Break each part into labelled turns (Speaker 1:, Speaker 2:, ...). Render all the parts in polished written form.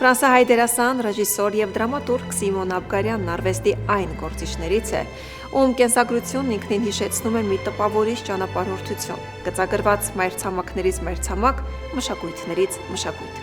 Speaker 1: Ֆրանսահայ դերասան, ռեժիսոր եւ դրամատուրգ Սիմոն Աբգարյանն արվեստի այն գործիչներից է, ում կենսագրությունն ինքնին հիշեցնում է մի տպավորիչ ճանապարհորդություն, գծագրված մայրցամաքներից մայրցամաք, մշակույթներից մշակույթ։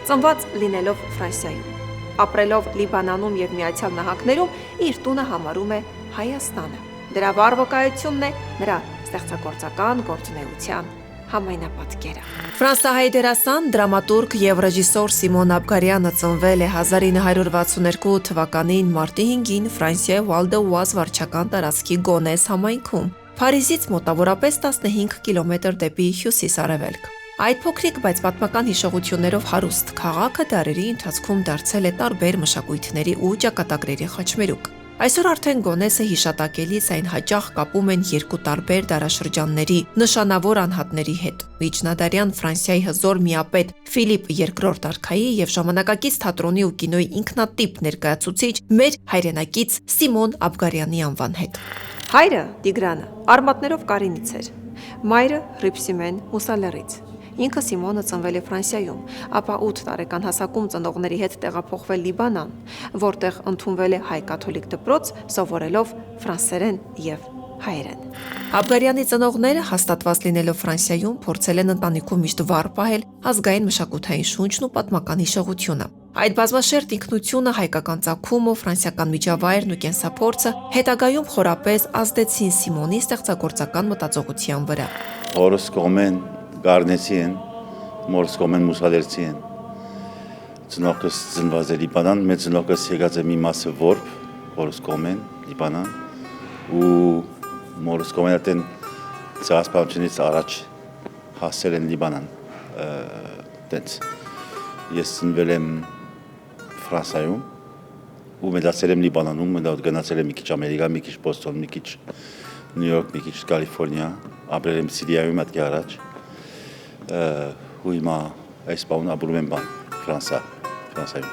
Speaker 1: Ծնված լինելով Ֆրանսիայում, ապրելով Լիբանանում եւ Միացյալ Նահանգներում, իր տունը համարում է Հայաստանը։ Դրա վառ վկայությունն է նրա ստեղծագործական գործունեության համայնապատկերը։ Ֆրանսահայ դերասան, դրամատուրգ եւ ռեժիսոր Սիմոն Աբգարյանը ծնվել է 1962 թվականին մարտի 5-ին Ֆրանսիայի Վալ-դե-Ուազ վարչական տարածքի Գոնես համայնքում, Փարիզից մոտավորապես 15 կիլոմետր դեպի հյուսիս-արևելք։ Այդ փոքրիկ, բայց պատմական հիշողություններով հարուստ քաղաքը դարերի ընթացքում դարձել է տարբեր մշակույթների ու ճակատագրերի խաչմերուկ։ Այսօր արդեն Գոնեսը հիշատակելիս այն հաճախ կապում են երկու տարբեր դարաշրջանների նշանավոր անհատների հետ՝ միջնադարյան Ֆրանսիայի հզոր միապետ Ֆիլիպ II արքայի եւ ժամանակակից թատրոնի ու կինոյի ինքնատիպ ներկայացուցիչ մեր հայրենակից Սիմոն Աբգարյանի անվան հետ։ Հայրը Տիգրանը արմատներով կարինից էր, մայրը Հռիփսիմեն Մուսալերից։ Ինքը Սիմոնը ծնվել է Ֆրանսիայում, ապա 8 տարեկան հասակում ծնողների հետ տեղափոխվել Լիբանան, որտեղ ընդունվել է հայ կաթոլիկ դպրոց, սովորելով ֆրանսերեն եւ հայերեն։ Աբգարյանի ծնողները, հաստատված լինելով Ֆրանսիայում, փորձել են ընտանիքում միշտ վառ պահել ազգային մշակութային շունչն ու պատմական հիշողությունը։ Այդ բազմաշերտ ինքնությունը, հայկական ծագումը, ֆրանսիական միջավայրն ու կենսափորձը հետագայում խորապես ազդեցին Սիմոնի ստեղծագործական մտածողության վրա։
Speaker 2: Օրս կողմեն Գարնեցի են, մորս կողմեն մուսալերցի են։ Ծնողքս ծնված է Լիբանան, մեծ ծնողքս եկած է մի մասը որբ, որս կողմեն Լիբանան, ու մորս կողմեն ատեն ծաղասպանությունից առաջ հասել են Լիբանան, տենց։ Ես ծնվել եմ Ֆրանսայում, ու մեծացել եմ Լիբանանում, գնացել եմ մի քիչ Ամերիկա, մի քիչ Բոստոն, մի քիչ Նյու Յորք, մի քիչ Կալիֆորնիա, ապրել եմ Սիրիայում այդքի առաջ։ Ու հիմա այս բան ապրում եմ Ֆրանսիայում։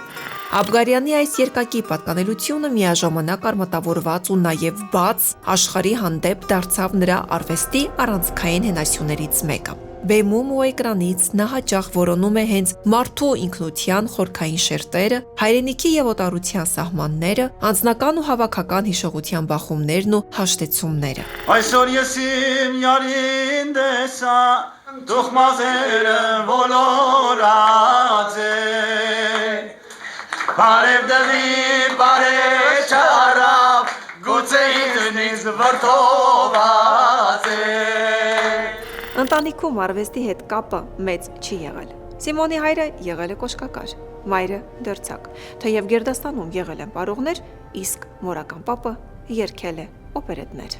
Speaker 1: Աբգարյանի այս երկակի պատկանելությունը միաժամանակ արմատավորված ու նաև բաց աշխարհի հանդեպ դարձավ նրա արվեստի առանցքային հենասյուներից մեկը։ Բեմում ու էկրանից նա հաճախ որոնում է հենց մարդու ինքնության խորքային շերտերը, հայրենիքի եւ օտարության սահմանները, անձնական ու հավաքական հիշողության բախումներն ու հաշտեցումները։
Speaker 3: Այսօր ես իմ յարին դեսա, դուխ մազերը ոլորած է, բարև դվի, բարև չարավ, գուցե ինձնից վրդոված է։
Speaker 1: Ընտանիքում արվեստի հետ կապը մեծ չի եղել։ Սիմոնի հայրը եղել է կոշկակար, մայրը դերձակ, թեև Գերդաստանում եղել են պարողներ, իսկ մորական պապը երգել է օպերետներ։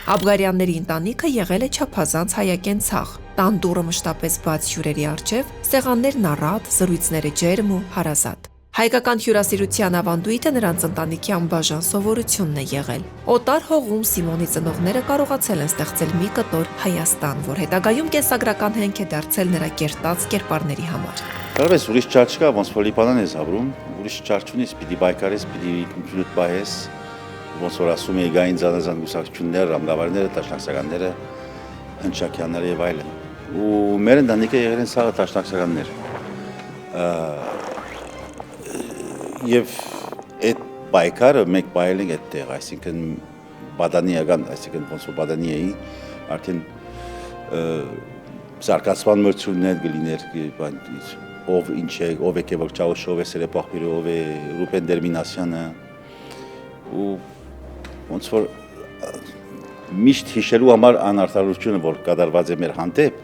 Speaker 1: Աբգարյանների ընտանիքը եղել է չափազանց հայակենցաղ, տան դուռը մշտապես բաց հյուրերի առջև, սեղաններն առատ, զրույցները ջերմ ու հարազատ։ Հայկական հյուրասիրության ավանդույթը նրանց ընտանիքի անբաժան սովորությունն է եղել։ Օտար հողում Սիմոնի ծնողները կարողացել են ստեղծել մի կտոր Հայաստան, որ հետագայում կենսագրական հենք է դարձել նրա կերտած կերպարների համար։
Speaker 2: Որպես ուրիշ ճար չկա, ոնց որ Լիբանան ես ապրում, ուրիշ ճար չունես, պիտի բայկարես, պիտի ինքնիդ բայես, ոնց որ ասում էի գային զանազան գուսակցություններ, ռամդավարները, տաշնակցականները, հնչակյանները եւ այլն։ Ու մեր ընտանիքը եղել են սաղը տաշնակցականներ։ Եվ այդ բայկարը մեկ բայել ենք այդտեղ, այսինքն բադանիական, այսինքն ոնց որ բադանի էի, արդեն զարգացման մրցույթներ գլիներ, ով ինչ է, ով է որ Չաուշով է Սերեպախբիրը, ով է Ռուբեն Դերմինասյանը, ու ոնց որ միշտ հիշելու համար անարդարությունը, որ կատարված է մեր հանդեպ,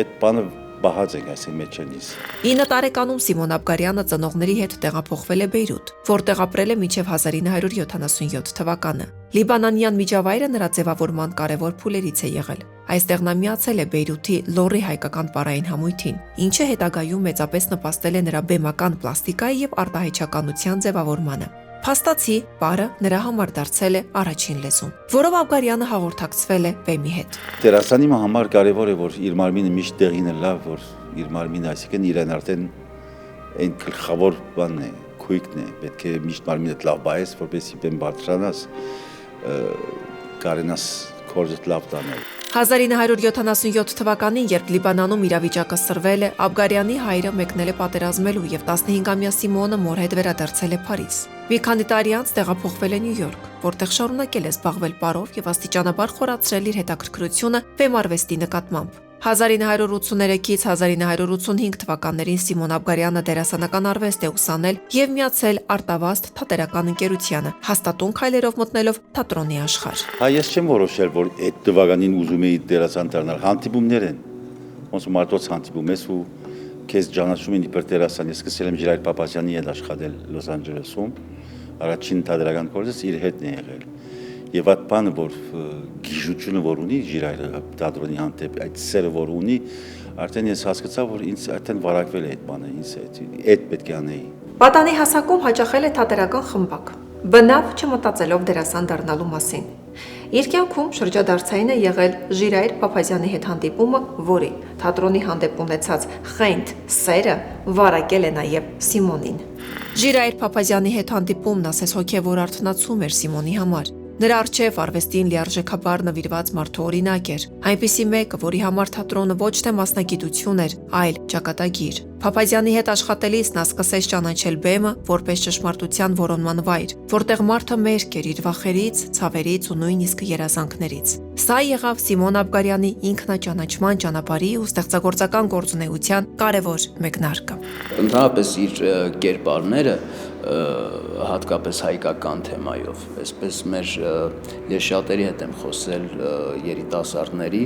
Speaker 2: այդ բանը բահած ենք այսինքն մեջերից։
Speaker 1: 9 տարեկանում Սիմոն Աբգարյանը ծնողների հետ տեղափոխվել է Բեյրութ, որտեղ ապրել է մինչև 1977 թվականը։ Լիբանանյան միջավայրը նրա ձևավորման կարևոր փուլերից է եղել։ Այստեղ նա միացել է Բեյրութի Լորի հայկական պարային համույթին, ինչը հետագայում մեծապես նպաստել է նրա բեմական պլաստիկայի եւ արտահայտչականության ձևավորմանը։ Փաստացի պարը նրա համար դարձել է առաջին լեզուն, որով Աբգարյանը հաղորդակցվել է բեմի հետ։
Speaker 2: Դերասանի համար կարևոր է, որ իր մարմինը միշտ տեղին է լավ, որ իր մարմինը, այսինքն իրեն արդեն այն գլխավոր բանն է, քույքն է, պետք է միշտ մարմինդ լավ բայես, որպեսզի բեմ բարձրանաս, կարենաս քորձդ լավ տանել։
Speaker 1: 1977 թվականին, երբ Լիբանանում իրավիճակը սրվել է, Աբգարյանի հայրը մեկնել է պատերազմելու եւ 15-ամյա Սիմոնը մոր հետ վերադարձել է Փարիզ։ Մի քանի տարի անց տեղափոխվել է Նյու Յորք, որտեղ շարունակել է զբաղվել պարով եւ աստիճանաբար խորացրել իր հետաքրքրությունը վեմարվեստի նկատմամբ։ 1983-ից 1985 թվականներին Սիմոն Աբգարյանը դերասանական արվեստ է ուսանել եւ միացել Արտավազդ թատերական ընկերությանը, հաստատուն քայլերով մտնելով թատրոնի աշխարհ։
Speaker 2: Ես չեմ որոշել, որ այդ թվականին ուզում էի դերասան դառնալ, հանդիպումներ են։ Ոնց որ մարդոց հանդիպում ես ու քեզ ճանաչում են իբր դերասան։ Ես սկսել եմ Ժիրայր Պապազյանի հետ աշխատել Լոս Անջելեսում, առաջին թատերական կորսս իր հետն է եղել։ Եվ այդ բանը, որ գիժությունը որ ունի Ժիրայրը թատրոնի հանդեպ, այդ սերը որ ունի, արդեն ես հասկացա, որ ինձ արդեն վարակվել է այդ բանը, ինձ այդ պետք է անեի։
Speaker 1: Պատանի հասակում հաճախել է թատերական խմբակ, բնավ չմտածելով դերասան դառնալու մասին։ Իր կյանքում շրջադարձային է եղել Ժիրայր Պապազյանի հետ հանդիպումը, որի թատրոնի հանդեպ ունեցած խենթ սերը վարակել է նաև Սիմոնին։ Ժիրայր Պապազյանի հետ հանդիպումն ասես հոգևոր արթնացում էր Սիմոնի համար։ Նրա առջև արվեստին լիարժեքաբար նվիրված մարդու օրինակ էր, այնպիսի մեկը, որի համար թատրոնը ոչ թե մասնագիտություն էր, այլ ճակատագիր։ Պապազյանի հետ աշխատելիս նա սկսեց ճանաչել բեմը որպես ճշմարտության որոնման վայր, որտեղ մարդը մերկ էր իր վախերից, ցավերից ու նույնիսկ երազանքներից։ Սա եղավ Սիմոն Աբգարյանի ինքնաճանաչման ճանապարհի ու ստեղծագործական գործունեության կարևոր մեկնարկը։
Speaker 4: Ընդհանրապես իր կերպարները հատկապես հայկական թեմայով, այսպես ես շատերի հետ եմ խոսել երիտասարդների,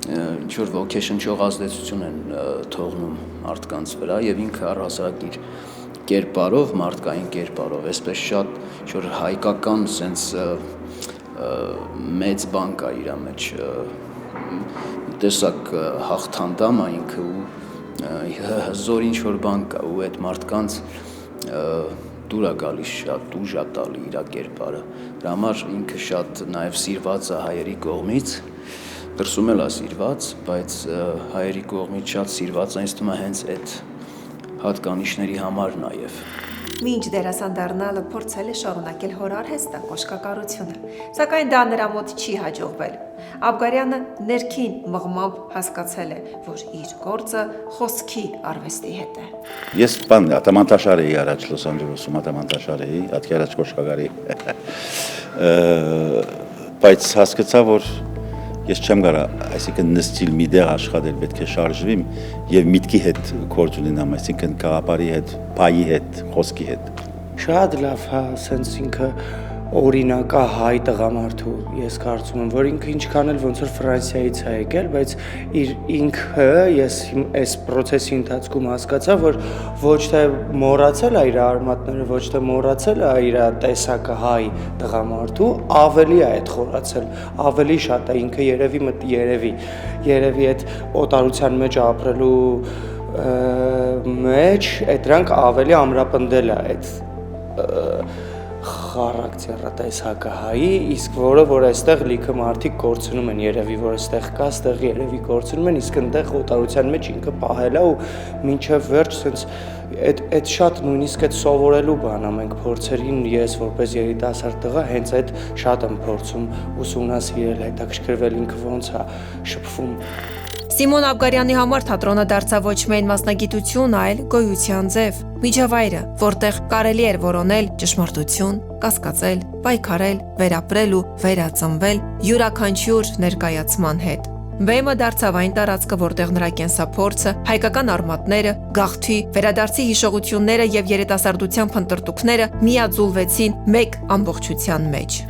Speaker 4: ինչ-որ ոգեշնչող ազդեցություն են թողնում մարդկանց վրա եւ ինքը առհասարակ իր կերպարով, մարդկային կերպարով, այսպես շատ ինչ-որ հայկական սենց մեծ բան կա իր մեջ, տեսակ հաղթանդամ է ինքը ու հզոր ինչ-որ բան կա ու այդ մարդկանց դուր է գալիս շատ ուժ է տալի իր կերպարը։ Դրա համար ինքը շատ նաև սիրված է հայերի կողմից, դրսում էլ է սիրված, բայց հայերի կողմից շատ սիրված է, ինձ թվում է հենց այդ հատկանիշների համար նաև։
Speaker 1: Մինչ դերասան դառնալը փորձել է շարունակել հոր արհեստը, կոշկակարությունը, սակայն դա նրա մոտ չի հաջողվել։ Աբգարյանը ներքին մղմամբ հասկացել է, որ իր գործը խոսքի արվեստի հետ է։
Speaker 2: Ես ատամանտաշար էի առաջ Լոս Անջելեսում, ատամանտաշար էի, ատքի առաջ կոշկակար էի։ Բայց հասկացա, որ ես չեմ կարա, այսինքն նստիլ մի դեղ աշխատել, պետք է շարժվիմ եւ միտքի հետ գործ ունենամ, այսինքն գաղափարի հետ, բայի հետ, խոսքի հետ։
Speaker 5: Շատ լավ, հա, սենց ինքը օրինակա հայ տղամարդու ես կարծում եմ, որ ինքը ինչքան էլ ոնց որ Ֆրանսիայից է եկել, բայց ինքը ես այս process-ի ընթացքում հասկացա, որ ոչ թե մոռացել է իր արմատները, ոչ թե մոռացել է իր տեսակը հայ տղամարդու, ավելի է այդ խորացել, ավելի շատ է ինքը երևի այդ օտարության մեջ ապրելու մեջ այդ դրանք ավելի ամրապնդել է այդ խարակտերա տեսակը հայի, իսկ որ այստեղ լիքը մարդիկ կորցնում են, երևի որ այստեղ կա, այստեղ երևի կորցնում են, իսկ այնտեղ օտարության մեջ ինքը պահել է ու մինչև վերջ սենց այդ շատ նույնիսկ այդ սովորելու բան է, մենք փորձերին ես որպես երիտասարդ տղա հենց այդ շատ եմ փորձում ուսումնասիրել, հետաքրքրվել ինքը ոնց է շփվում։
Speaker 1: Սիմոն Աբգարյանի համար թատրոնը դարձավ ոչ միայն մասնագիտություն, այլ գոյության ձև, միջավայրը, որտեղ կարելի էր որոնել ճշմարտություն, կասկածել, պայքարել, վերապրել ու վերածնվել յուրաքանչյուր ներկայացման հետ։ Բեմը դարձավ այն տարածքը, որտեղ նրա կենսափորձը, հայկական արմատները, գաղթի, վերադարձի հիշողությունները եւ երիտասարդության փնտրտուքները միաձուլվեցին մեկ ամբողջության մեջ։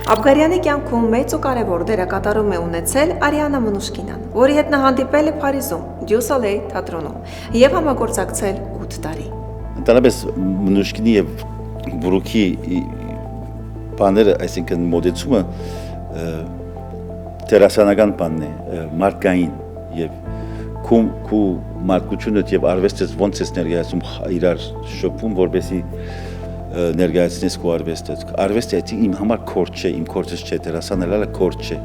Speaker 1: Աբգարյանի կյանքում մեծ ու կարևոր դերակատարում է ունեցել Արիանա Մանուշկինան, որի հետ նա հանդիպել է Փարիզում, Դյու Սոլեյ թատրոնում եւ համագործակցել 8 տարի։
Speaker 2: Ընդհանրապես Մանուշկինի եւ Բրուքի բաները, այսինքն մոդեցումը դերասանական բանն է, մարդկային եւ քու մարդկությունը եւ արվեստը ոնց է ներկայացում իրար շփում, որպեսի ներկայացնես քո արվեստը։ Արվեստը իմ համար քորջ չէ, իմ քորձս չէ, դերասանելը քորջ չէ։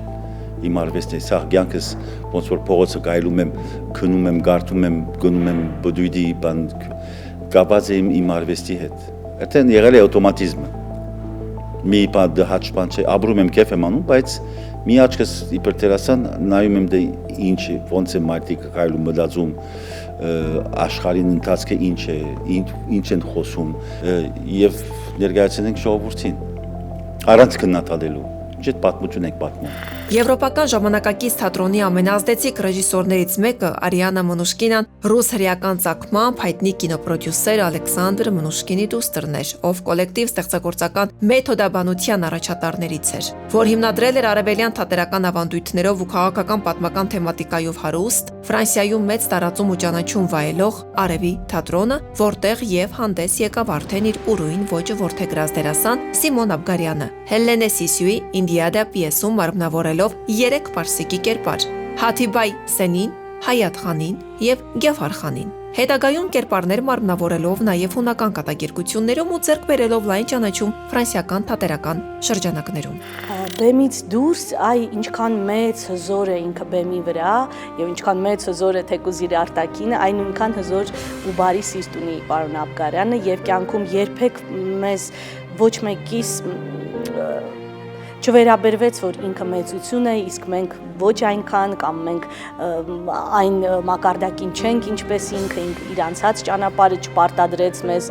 Speaker 2: Իմ արվեստը սա կյանքս ոնց որ փողոցը գայլում եմ, քնում եմ, գարտում եմ, գնում եմ բդույդի բան կապած է իմ արվեստի հետ։ Այդտեղ եղել է ավտոմատիզմը։ Մի բան հաճ բան չէ, ապրում եմ, կեֆ եմ անում, բայց Մի աչքս իբր դերասան նայում եմ դե ինչ է, ոնց է մարդիկ կայլում մտածում աշխարհին ընթացքը ինչ են խոսում եւ ներկայացնենք ժողովրդին առանց քննադատելու Ինչ պատմություն եք պատմում։
Speaker 1: Եվրոպական ժամանակակից թատրոնի ամենազդեցիկ ռեժիսորներից մեկը Արիանա Մնուշկինան ռուս հրեական ծագմամբ հայտնի կինոպրոդյուսեր Ալեքսանդր Մնուշկինի դուստրն էր, ով կոլեկտիվ ստեղծագործական մեթոդաբանության առաջատարներից էր, որ հիմնադրել էր արևելյան թատերական ավանդույթներով ու քաղաքական պատմական թեմատիկայով հարուստ, Ֆրանսիայում մեծ տարածում ու ճանաչում վայելող Արևի թատրոնը, որտեղ եւ հանդես եկավ արդեն իր ուրույն ոճը որդեգրած դերասան Սիմոն Աբգարյանը, Հելենե Սիսյուի Ինդիադա պիեսում մարմնավորելով 3 պարսիկի կերպար՝ Հաթիբայ Սենին, Հայաթ Խանին եւ Գեֆար Խանին։ Հետագայում կերպարներ մարմնավորելով նաև հունական կատակերգություններում ու ձեռք բերելով լայն ճանաչում ֆրանսիական թատերական շրջանակներում։
Speaker 6: Բեմից դուրս ինչքան մեծ հզոր է ինքը բեմի վրա եւ ինչքան մեծ հզոր է թեկուզ իր արտաքինը, այն նույնքան հզոր ու բարի սիրտ ունի պարոն Աբգարյանը եւ կյանքում երբեք մեզ ոչ մեկիս չվերաբերվեց, որ ինքը մեծություն է, իսկ մենք ոչ այնքան կամ մենք այն մակարդակին չենք, ինչպես ինքը իր անցած ճանապարհը չպարտադրեց մեզ,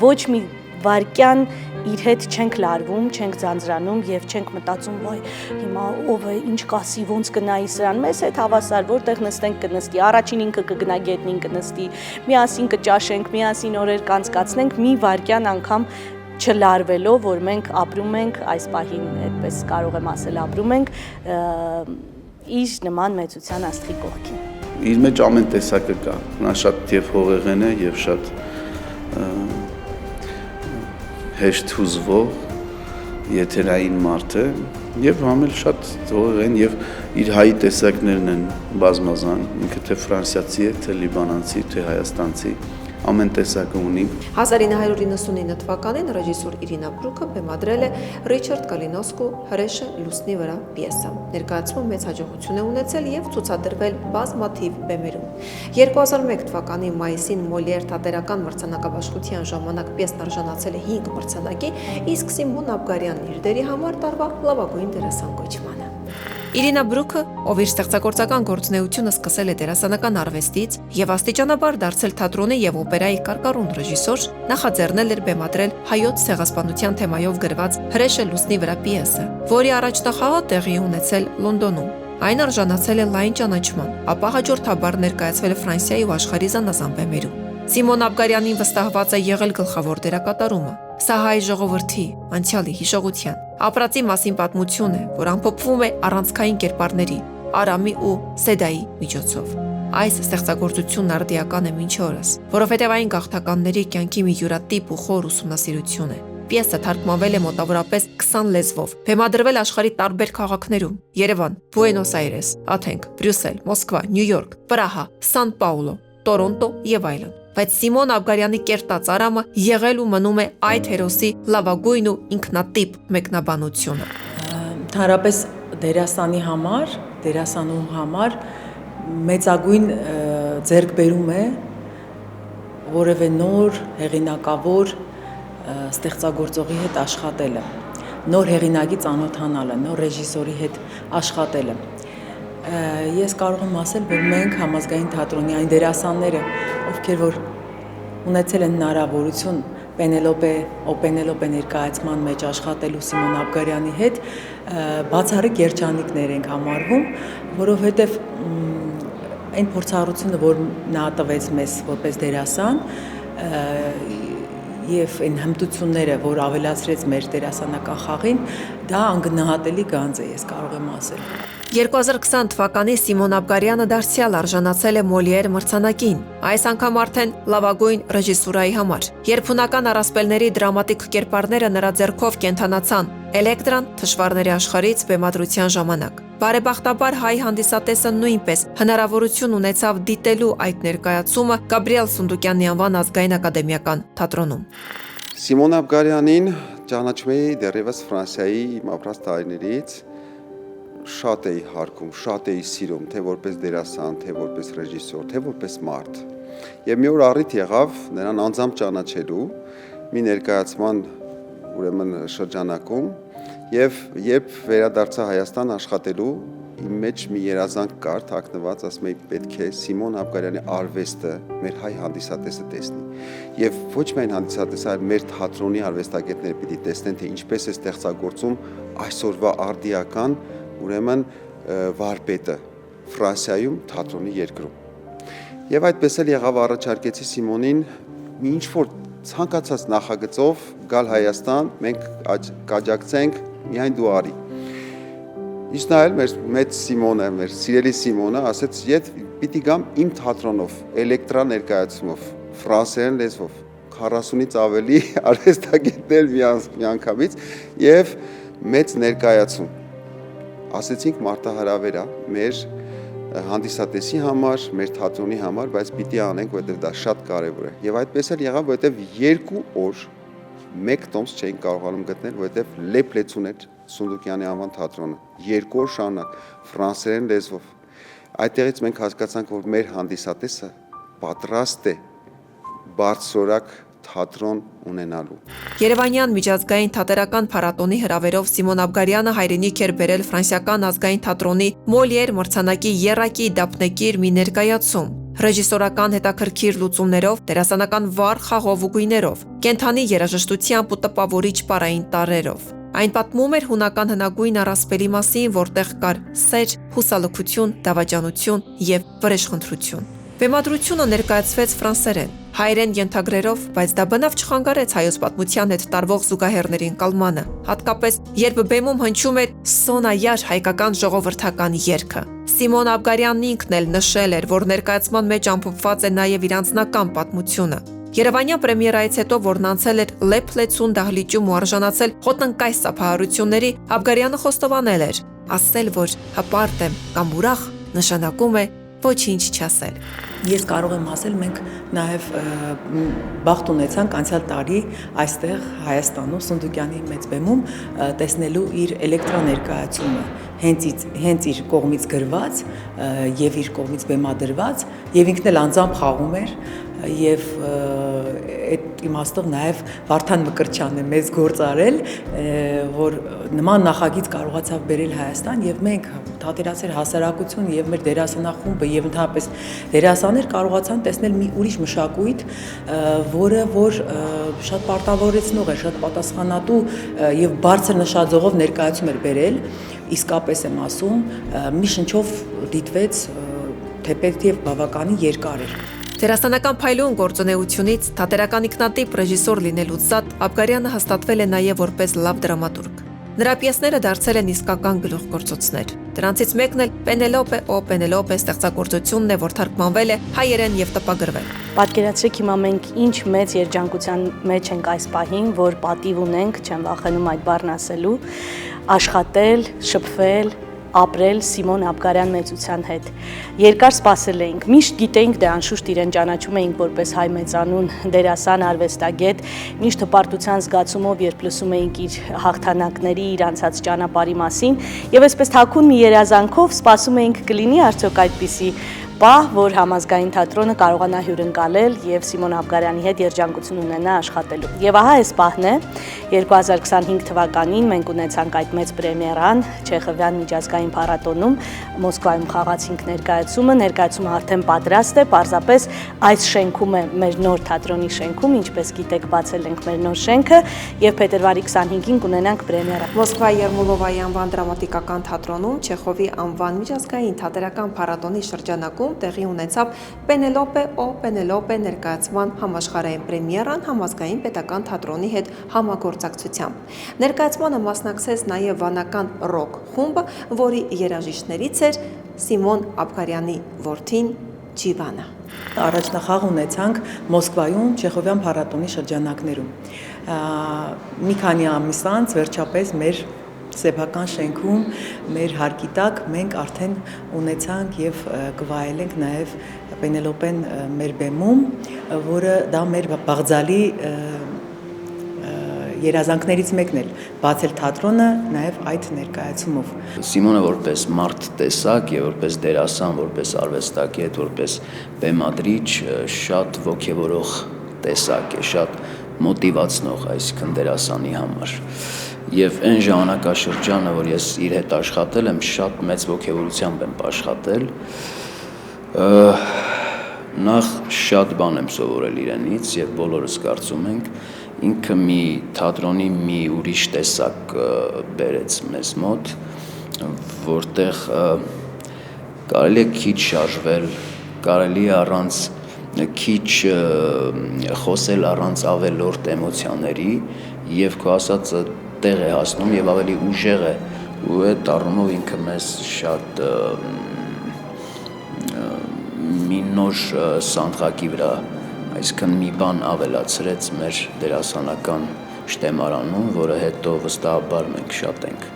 Speaker 6: ոչ մի վարքյան իր հետ չենք լարվում, չենք ձանձրանում եւ չենք մտածում, ոյ, հիմա ով է, ինչ կասի, ոնց կնայի սրան, մեզ հետ հավասար, որտեղ նստենք կնստի, առաջին ինքը կգնա գետնին կնստի, միասին կճաշենք, միասին օրեր կանցկացնենք, մի վարքյան անգամ չլարվելով, որ մենք ապրում ենք, այս պահին այդպես կարող եմ ասել ապրում ենք, իր նման մեծության աստղի կողքին։
Speaker 4: Իր մեջ ամեն տեսակը կա, նա շատ եւ հողեղեն է եւ շատ հեշտ հուզվող, եթերային մարդ է եւ համել շատ հողեղեն եւ իր հայի տեսակներն են բազմազան, ինքը թե ֆրանսիացի է, թե լիբանանցի, թե հայաստանցի ամեն տեսակը ունի։
Speaker 1: 1999 թվականին ռեժիսոր Իրինա Բրուկը բեմադրել է Ռիչարդ Կալինոսկու Հրեշը լուսնի վրա պիեսը։ Ներկայացումը մեծ հաջողություն է ունեցել եւ ցուցադրվել բազմաթիվ բեմերում։ 2001 թվականի մայիսին Մոլիեր թատերական մրցանակաբաշխության ժամանակ պիեսն արժանացել է 5 մրցանակի, իսկ Սիմոն Աբգարյանն իր դերի համար տարվա լավագույն դերասան կոչման է։ Իրինա Բրուկը, ով իր ստեղծագործական գործունեությունը սկսել է դերասանական արվեստից եւ աստիճանաբար դարձել թատրոնի եւ օպերայի կարկառուն ռեժիսոր, նախաձեռնել էր բեմադրել հայոց ցեղասպանության թեմայով գրված Հրեշը լուսնի վրա պիեսը, որի առաջնախաղը տեղի ունեցել Լոնդոնում։ Այն արժանացել է լայն ճանաչման, ապա հաջորդաբար ներկայացվել է Ֆրանսիայի ու աշխարհի զանազան բեմերում։ Սիմոն Աբգարյանին վստահված է եղել գլխավոր դերակատարումը։ Սա հայ ժողովրդի անցյալի հիշողության ապրածի մասին պատմություն է, որ ամփոփվում է առանցքային կերպարների Արամի ու Սեդայի միջոցով։ Այս ստեղծագործությունն արդիական է մինչ օրս, որովհետև այն գաղթականների կյանքի մի յուրատիպ ու խոր ուսումնասիրություն է։ Պիեսը թարգմանվել է մոտավորապես 20 լեզվով, բեմադրվել աշխարհի տարբեր քաղաքներում՝ Երևան, Բուենոս Այրես, Աթենք, Բրյուսել, Մոսկվա, Նյու Յորք, Պրահա, Սան Պաուլո, Տորոնտո եւ այլն։ Բայց Սիմոն Աբգարյանի կերտած արամը եղել ու մնում է այդ հերոսի լավագույն ու ինքնատիպ մեկնաբանությունը։
Speaker 7: Ընդհանրապես դերասանի համար, դերասանու համար մեծագույն ձեռքբերում է որևէ նոր հեղինակավոր ստեղծագործողի հետ աշխատելը, նոր հեղինակի ծանոթանալը, նոր ռեժիսորի հետ աշխատելը։ Ես կարող եմ ասել, որ մենք համազգային թատրոնի այն դերասանները, ովքեր որ ունեցել են հնարավորություն Պենելոպե ներկայացման մեջ աշխատելու Սիմոն Աբգարյանի հետ, բացառիկ երջանիկներ ենք համարվում, որովհետև այն փորձառությունը, որ նա տվեց մեզ որպես դերասան, եւ այն հմտությունները, որ ավելացրեց մեր դերասանական խաղին, դա անգնահատելի գանձ է, ես կարող եմ ասել։
Speaker 1: 2020 թվականի Սիմոն Աբգարյանը դարձյալ արժանացել է Մոլիեր մրցանակին, այս անգամ արդեն լավագույն ռեժիսուրայի համար, երբ հունական առասպելների դրամատիկ կերպարները նրա ձեռքով կենթանացան Էլեկտրան թշվառների աշխարհից բեմադրության ժամանակ։ Բարեբախտաբար հայ հանդիսատեսը նույնպես հնարավորություն ունեցավ դիտելու այդ ներկայացումը Գաբրիել Սունդուկյանի անվան ազգային ակադեմիական թատրոնում։
Speaker 8: Սիմոն Աբգարյանին ճանաչում էի դեռևս Ֆրանսիայի իմ ապրած տարիներից, շատ էի հարգում, շատ էի սիրում, թե որպես դերասան, թե որպես ռեժիսոր, թե որպես մարդ։ Եվ մի օր առիթ եղավ նրան անձամբ ճանաչելու մի ներկայացման ուրեմն շրջանակում Եվ երբ վերադարձա Հայաստան աշխատելու, իմ մեջ մի երազանք կար, թաքնված, ասում էի պետք է Սիմոն Աբգարյանի արվեստը մեր հայ հանդիսատեսը տեսնի։ Եվ ոչ միայն հանդիսատեսը, այլ մեր թատրոնի արվեստագետները պիտի տեսնեն, թե ինչպես է ստեղծագործում այսօրվա արդիական, ուրեմն վարպետը Ֆրանսիայում թատրոնի երկրում։ Եվ այդպես էլ եղավ, առաջարկեցի Սիմոնին մի ինչ-որ ցանկացած նախագծով գալ Հայաստան, մենք կաջակցենք, միայն դու արի։ Իսկ նա էլ մեր մեծ Սիմոնը, մեր սիրելի Սիմոնը ասեց, «Եդ պիտի գամ իմ թատրոնով, էլեկտրա ներկայացումով, ֆրանսերեն լեզվով, 40-ից ավելի արվեստագետներ միանգամից եւ մեծ ներկայացում»։ Ասեցինք մարտահրավերա մեր հանդիսատեսի համար, մեր թատրոնի համար, բայց պիտի անենք, որովհետև դա շատ կարևոր է։ Եվ այդպես էլ եղավ, որովհետև 2 օր մեկ տոմս չէինք կարողանում գտնել, որովհետև լեփլեցուն էր Սունդուկյանի անվան թատրոնը 2 օր շարունակ ֆրանսերեն լեզվով։ Այդտեղից մենք հասկացանք, որ մեր հանդիսատեսը պատրաստ է բարձրորակ թատրոն ունենալու։
Speaker 1: Երևանյան միջազգային թատերական փառատոնի հրավերով Սիմոն Աբգարյանը հայրենիք էր բերել ֆրանսիական ազգային թատրոնի Մոլիեր մրցանակի եռակի դափնեկիր մի ներկայացում։ Ռեժիսորական հետաքրքիր լուծումներով, դերասանական վառ խաղով ու գույներով, կենթանի երաժշտությամբ ու տպավորիչ պարային տարրերով։ Այն պատմում էր հունական հնագույն առասպելի մասին, որտեղ կար սեր, հուսալքություն, դավաճանություն եւ վրեժխնդրություն։ Բեմադրությունը ներկայացվեց ֆրանսերեն, հայերեն ենթագրերով, բայց դա բնավ չխանգարեց հայոց պատմության հետ տարվող զուգահեռների ընկալմանը, հատկապես երբ բեմում հնչում էր սոնայար հայկական ժողովրդական երգը։ Սիմոն Աբգարյանն ինքն էլ նշել էր, որ ներկայացման մեջ ամփոփված է նաև իր անձնական պատմությունը։ Երևանյան պրեմիերայից հետո, որն անցել էր լեփ-լեցուն դահլիճում ու արժանացել խոտնկայս ծափահարությունների, Աբգարյանը խոստովանել էր, ասել, որ հպարտ եմ կամ ուրախ, նշանակում է ոչինչ չասել։
Speaker 7: Ես կարող եմ ասել, մենք նաև բախտ ունեցանք անցյալ տարի այստեղ Հայաստանում Սունդուկյանի մեծ բեմում տեսնելու իր էլեկտրա ներկայացումը, հենց իր կողմից գրված եւ իր կողմից բեմադրված եւ ինքն էլ անձամբ խաղում էր եւ այդ իմաստով նաև Վարդան Մկրտչյանն է մեծ գործ արել, որ նման նախագիծ կարողացավ բերել Հայաստան եւ մենք թատերացեր հասարակություն եւ մեր դերասանախումբը եւ ընդհանրապես դերասաններ կարողացան տեսնել մի ուրիշ մշակույթ, որը որ շատ պարտավորեցնող է, շատ պատասխանատու եւ բարձր նշաձողով ներկայացում էր բերել, իսկապես եմ ասում, մի շնչով դիտվեց թեպետ եւ բավականին երկար էր։
Speaker 1: Դերասանական փայլուն գործունեությունից թատերական ինքնատիպ ռեժիսոր լինելուց զատ Աբգարյանը հաստատվել է նաև որպես լավ դրամատուրգ։ Նրա պիեսները դարձել են իսկական գլուխգործոցներ։ Դրանցից մեկն էլ Պենելոպե օ Պենելոպե ստեղծագործությունն է, որ թարգմանվել է հայերեն եւ տպագրվել։
Speaker 6: Պատկերացրեք հիմա մենք ինչ մեծ երջանկության մեջ ենք այս պահին, որ պատիվ ունենք, չեմ վախենում այդ բառն ասելու, աշխատել, շփվել, ապրել Սիմոն Աբգարյան մեծության հետ։ Երկար սպասել էինք, միշտ գիտեինք, դե անշուշտ իրեն ճանաչում էինք որպես հայ մեծանուն դերասան, արվեստագետ, միշտ հպարտության զգացումով, երբ լսում էինք իր հաղթանակների, իր անցած ճանապարհի մասին, եւ այսպես թաքուն մի երազանքով սպասում էինք կլինի արդյոք այդպիսի պահ, որ համազգային թատրոնը կարողանա հյուրընկալել եւ Սիմոն Աբգարյանի հետ երջանկություն ունենա աշխատելու։ Եվ ահա այս պահն է, 2025 թվականին մենք ունեցանք այդ մեծ պրեմիերան Չեխովյան միջազգային փառատոնում, Մոսկվայում խաղացինք ներկայացումը արդեն պատրաստ է, պարզապես այս շենքում է մեր նոր թատրոնի շենքում, ինչպես գիտեք, բացել ենք մեր նոր շենքը եւ փետրվարի 25-ին կունենանք պրեմիերա։
Speaker 1: Մոսկվայի Երմոլովայի անվան դրամատիկական թատրոնում Չեխովի անվան միջազգային թատերական փառատոնի շրջանակում տեղի ունեցավ Պենելոպե օ Պենելոպե ներկայացման համաշխարհային պրեմիերան համազգային պետական թատրոնի հետ համագործակցությամբ։ Ներկայացմանը մասնակցեց նաև վանական ռոք խումբը, որի երաժիշտներից էր Սիմոն Աբգարյանի որդին Ջիվանը։
Speaker 7: Առաջնախաղ ունեցանք Մոսկվայում Չեխովյան փառատոնի շրջանակներում։ Մի քանի ամիս անց վերջապես մեր սեփական շենքում մեր հարկի տակ մենք արդեն ունեցանք եւ կվայելենք նաեւ Պենելոպեն մեր բեմում, որը դա մեր բաղձալի երազանքներից մեկն էլ բացել թատրոնը նաեւ այդ ներկայացումով։
Speaker 4: Սիմոնը որպես մարդ տեսակ եւ որպես դերասան, որպես արվեստագետ, որպես բեմադրիչ շատ ոգևորող տեսակ է, շատ մոտիվացնող այսքան դերասանի համար։ Եվ այն ժամանակաշրջանը, որ ես իր հետ աշխատել եմ, շատ մեծ ոգևորությամբ եմ աշխատել։ Նախ շատ բան եմ սովորել իրենից եւ բոլորս կարծում ենք ինքը մի թատրոնի մի ուրիշ տեսակ բերեց մեզ մոտ, որտեղ կարելի է քիչ շարժվել, կարելի է առանց քիչ խոսել առանց ավելորդ էմոցիաների եւ քո ասածը տեղ է հասնում եւ ավելի ուժեղ է ու այդ առումով ինքը մեզ շատ մի նոր սանդղակի վրա, այսինքն մի բան ավելացրեց մեր դերասանական շտեմարանում, որը հետո վստահաբար մենք շատ ենք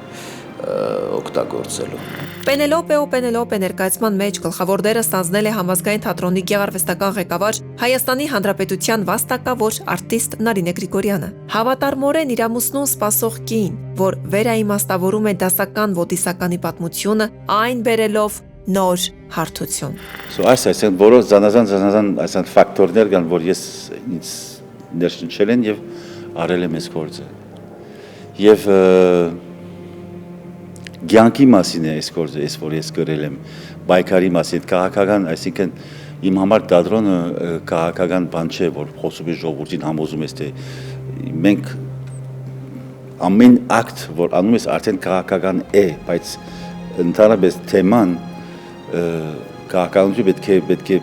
Speaker 4: օգտագործելու։
Speaker 1: Պենելոպե ներկայացման մեջ գլխավոր դերը ստանձնել է Համազգային թատրոնի գեղարվեստական ղեկավար Հայաստանի Հանրապետության վաստակավոր արտիստ Նարինե Գրիգորյանը։ Հավատարմորեն իրամուսնում սպասող կին, որ վերաիմաստավորում է դասական ոդիսականի պատմությունը, այն բերելով նոր հարթություն։
Speaker 2: Այսինքն որոշ զանազան ֆակտորներ կան, որ ես ինձ ներշնչել են եւ արել եմ այս գործը։ Եվ Գյանքի մասին է այս գործը, որ ես գրել եմ, բայկարի մասին, քաղաքական, այսինքն իմ համար թատրոնը քաղաքական բան չէ, որ խոսում է ժողովրդին, համոզում ես, թե մենք ամեն ակտ, որ անում ես, արդեն քաղաքական է, բայց ընդհանրապես թեման քաղաքականությունը պետք է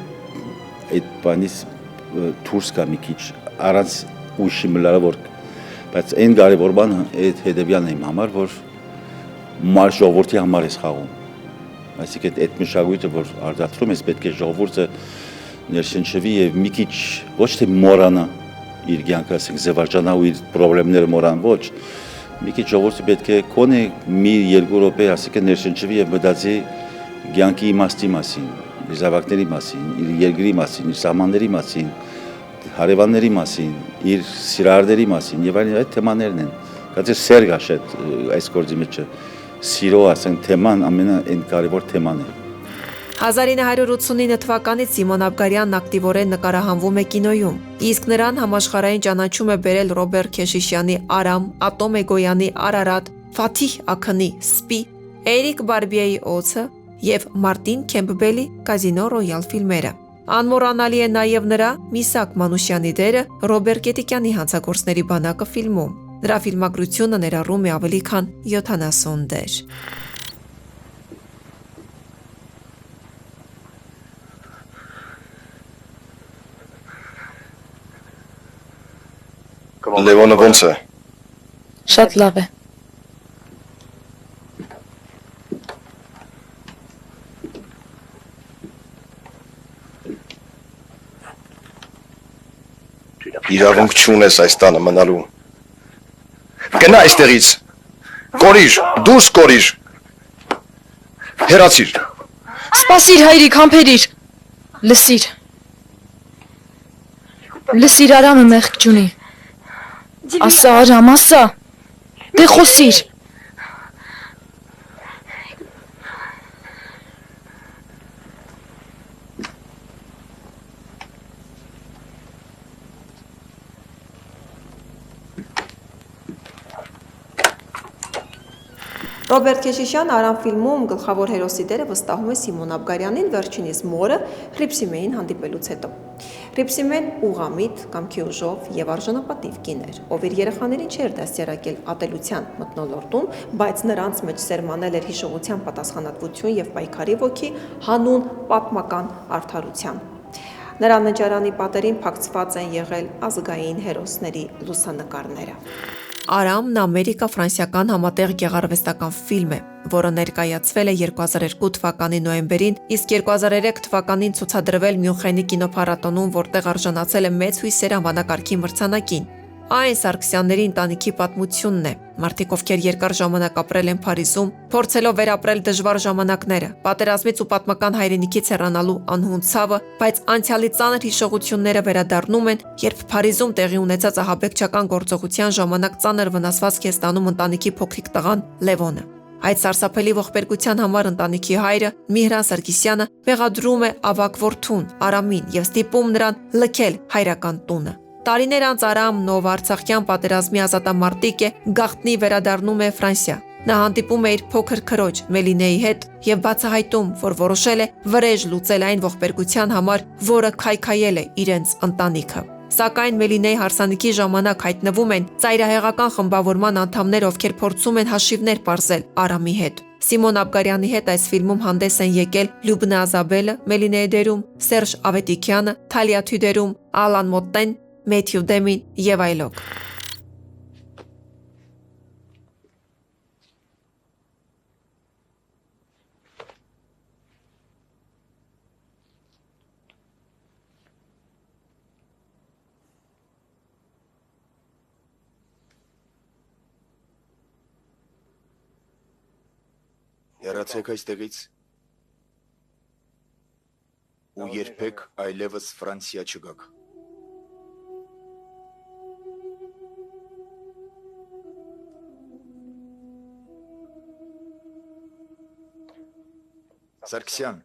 Speaker 2: այդ բանից դուրս գա մի քիչ, առանց ուշի մլարավոր, բայց այն կարևոր բանը այդ հետևյալն է իմ համար, որ մար ժողովրդի համար ես խաղում։ Այսինքն այդ մշակույթը, որ արտադրում ես, պետք է ժողովուրդը ներշնչվի եւ մի քիչ ոչ թե մոռանա իր կյանքը, ասենք զվարճանա ու իր խնդիրները մոռան, ոչ։ Մի քիչ ժողովուրդը պետք է կոնե մի երկու րոպե, ասենք ներշնչվի եւ մտածի կյանքի իմաստի մասին, իր զավակների մասին, իր երկրի մասին, իր սահմանների մասին, հարևանների մասին, իր սիրահարների մասին եւ այդ թեմաներն են։ Գուցե սեր գաշետ այս գործի մեջ սիրո ասենք թեման ամենակարևոր թեման է։
Speaker 1: 1989 թվականից Սիմոն Աբգարյանն ակտիվորեն նկարահանվում է կինոյում, իսկ նրան համաշխարհային ճանաչում է բերել Ռոբերտ Քեշիշյանի Արամ, Ատոմ Էգոյանի Արարատ, Ֆաթիհ Աքնի Սպի, Էրիկ Բարբիեի Օձը եւ Մարտին Քեմպբելի Կազինո Ռոյալ ֆիլմերը։ Անմոռանալի է նաեւ նրա Միսակ Մանուշյանի դերը Ռոբերտ Գետիկյանի հանցագործների բանակը ֆիլմում։ Նրա ֆիլմագրությունը ներառում է ավելի քան 70 դեր։
Speaker 3: Լևոնը ո՞նց է։
Speaker 9: Շատ լավ է։
Speaker 3: Իրավունք չունես այս տանը մնալու։ Գնա այստեղից։ Կորիր, դուրս կորիր։ Հեռացիր։
Speaker 9: Սպասիր հայրիկ, համբերիր։ Լսիր։ Լսիր Արամը մեղք չունի։ Ասա Արամ, ասա։ Դե խոսիր։
Speaker 1: Ռոբերտ Քեշիշյան Արամ ֆիլմում գլխավոր հերոսի դերը վստահում է Սիմոն Աբգարյանին, վերջինիս մորը Հռիփսիմեին հանդիպելուց հետո։ Հռիփսիմեն ուղղամիտ, կամքի ուժով եւ արժանապատիվ կին էր, ով իր երեխաներին չէր դաստիարակել ատելության մթնոլորտում, բայց նրանց մեջ սերմանել էր հիշողության պատասխանատվություն եւ պայքարի ոգի, հանուն պատմական արդարության։ Նրա նճարանի պատերին փակցված են եղել ազգային հերոսների լուսանկարները։ Արամն ամերիկա-ֆրանսիական համատեղ գեղարվեստական ֆիլմ է, որը ներկայացվել է 2002 թվականի նոյեմբերին, իսկ 2003 թվականին ցուցադրվել Մյունխենի կինոփառատոնում, որտեղ արժանացել է մեծ հույսեր անվանակարգի մրցանակին։ Այն Սարգսյանների ընտանիքի պատմությունն է։ Մարդիկ, ովքեր երկար ժամանակ ապրել են Փարիզում, փորձելով վերապրել դժվար ժամանակները, պատերազմից ու պատմական հայրենիքից հեռանալու անհուն ցավը, բայց անցյալի ծանր հիշողությունները վերադառնում են, երբ Փարիզում տեղի ունեցած ահաբեկչական գործողության ժամանակ ծանր վնասվածք է ստանում ընտանիքի փոքրիկ տղան Լևոնը։ Այդ սարսափելի ողբերգության համար ընտանիքի հայրը Միհրան Սարգսյանը մեղադրում է ավագ որդուն Արամին եւ ստիպում նրան լքել հայրական տունը։ Տարիներ անց Արամ նով Արցախյան պատերազմի ազատամարտիկ է, գաղտնի վերադառնում է Ֆրանսիա։ Նա հանդիպում է իր փոքր քրոջ Մելինեի հետ եւ բացահայտում, որ որոշել է վրեժ լուծել այն ողբերգության համար, որը քայքայել է իրենց ընտանիքը։ Սակայն Մելինեի հարսանիքի ժամանակ հայտնվում են ծայրահեղական խմբավորման անդամներ, ովքեր փորձում են հաշիվներ պարզել Արամի հետ։ Սիմոն Աբգարյանի հետ այս ֆիլմում հանդես են եկել Լյուբնա Ազաբելը Մելինեի դերում, Սերժ Ավետիքյանը Թալիա Թյուդերում, Ալան Մոտտեն, Մեթյու Դեմին եւ այլոք։
Speaker 10: Եռացեք այստեղից ու երբեք այլևս Ֆրանսիա չգաք։ Սարգսյան,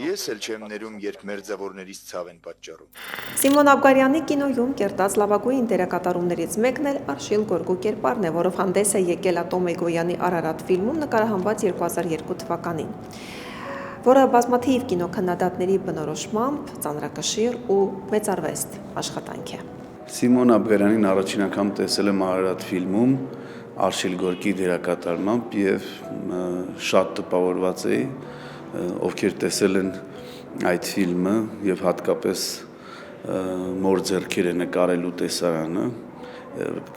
Speaker 10: ես էլ չեմ ներում, երբ մերձավորներից ցավ են պատճառում։
Speaker 1: Սիմոն Աբգարյանի կինոյում կերտած լավագույն դերակատարումներից մեկն էլ Արշիլ Գորգու կերպարն է, որով հանդես է եկել Ատոմ Էգոյանի Արարատ ֆիլմում նկարահանված 2002 թվականին, որը բազմաթիվ կինոքննադատների բնորոշմամբ ծանրակշիռ ու մեծարվեստ աշխատանք է։
Speaker 11: Սիմոն Աբգարյանին առաջին անգամ տեսել եմ Արարատ ֆիլմում Արշիլ Գորգի դերակատարմամբ եւ շատ տպավորված էի, ովքեր տեսել են այդ ֆիլմը եւ հատկապես մոր ձեռքերը նկարելու տեսարանը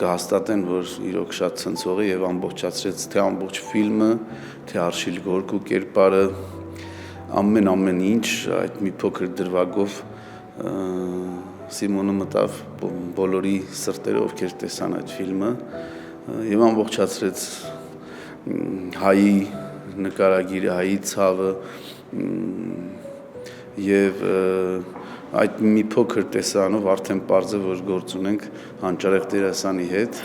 Speaker 11: կհաստատեն, որ իրոք շատ ցնցող է եւ ամբողջացրեց թե ամբողջ ֆիլմը, թե Արշիլ Գորգու կերպարը, ամեն ինչ այդ մի փոքր դրվագով Սիմոնը մտավ բոլորի սրտերը, ովքեր տեսան այդ ֆիլմը եւ ամբողջացրեց հայի նկարագիրը, հայի ցավը եւ այդ մի փոքր տեսարանով արդեն պարզ է, որ գործ ունենք հանճարեղ դերասանի հետ։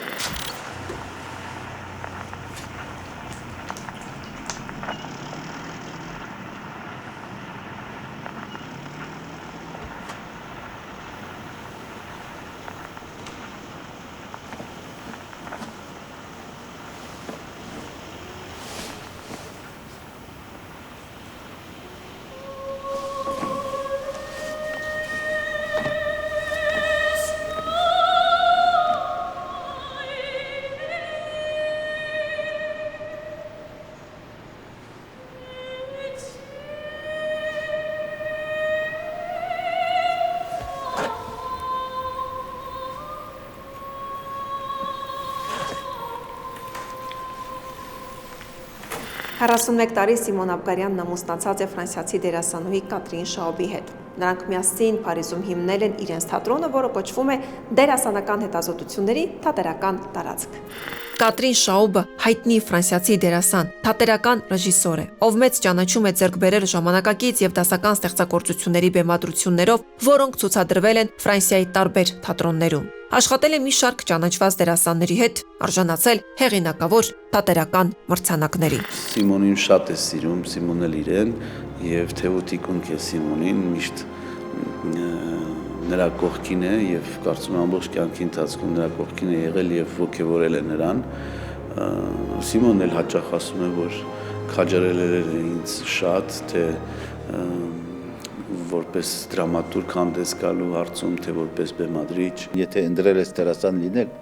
Speaker 1: Հարասունմեկ տարի Սիմոն Աբգարյանն ամուսնացած է ֆրանսիացի դերասանուհի Կատրին Շաուբի հետ։ Նրանք միասին Փարիզում հիմնել են իրենց թատրոնը, որը կոչվում է Դերասանական հետազոտությունների թատերական տարածք։ Կատրին Շաուբը հայտնի ֆրանսիացի դերասան, թատերական ռեժիսոր է, ով մեծ ճանաչում է ձեռք բերել ժամանակակից եւ դասական ստեղծագործությունների բեմադրություններով, որոնք ցուցադրվել են Ֆրանսիայի տարբեր թատրոններում։ Աշխատել է մի շարք ճանաչված դերասանների հետ, արժանացել հեղինակավոր թատերական մրցանակների։
Speaker 11: Սիմոնին շատ է սիրում, Սիմոնն էլ իրեն եւ թեւոտիկունք է Սիմոնին, միշտ նրա կողքին է եւ կարծում եմ ամբողջ կյանքի ընթացքում նրա կողքին է եղել եւ ողջևորել է նրան։ Սիմոնն էլ հաճախ ասում է, որ քաջարել է ինձ շատ, թե որպես դրամատուրգ հանդես գալու հարցում, թե որպես բեմադրիչ։
Speaker 2: Եթե ընտրել ես դերասան լինել,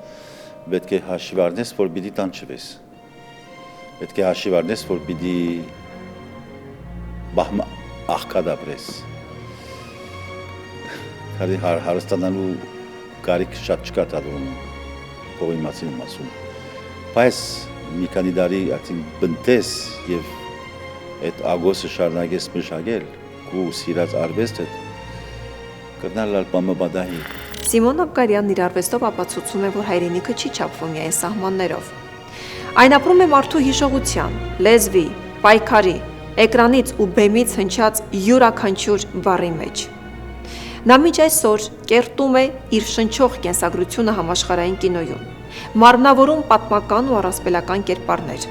Speaker 2: պետք է հաշիվ առնես, որ պիտի տանջվես։ Պետք է հաշիվ առնես, որ պիտի աղքատ ապրես։ Քանի հարստանալու կարիք շատ չկա թատրոնում, փողի մասին եմ ասում։ Բայց մի քանի տարի բնտես եւ այդ ագոսը շարունակես մշակել ու սիրած արվեստը կրնալ բամբադահի։
Speaker 1: Սիմոն Աբգարյանն իր արվեստով ապացուցում է, որ հայրենիքը չի չափվում միայն սահմաններով։ Այն ապրում է մարդու հիշողության, լեզվի, պայքարի, էկրանից ու բեմից հնչած յուրաքանչյուր բառի մեջ։ Նա մինչ այսօր կերտում է իր շնչող կենսագրությունը համաշխարհային կինոյում, մարմնավորում պատմական ու առասպելական կերպարներ,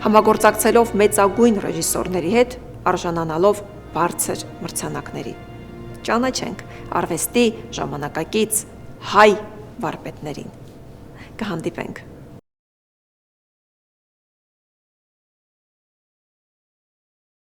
Speaker 1: համագործակցելով մեծագույն ռեժիսորների հետ, արժանանալով բարձր մրցանակների։ ճանաչենք արվեստի ժամանակակից հայ վարպետներին։ Կհանդիպենք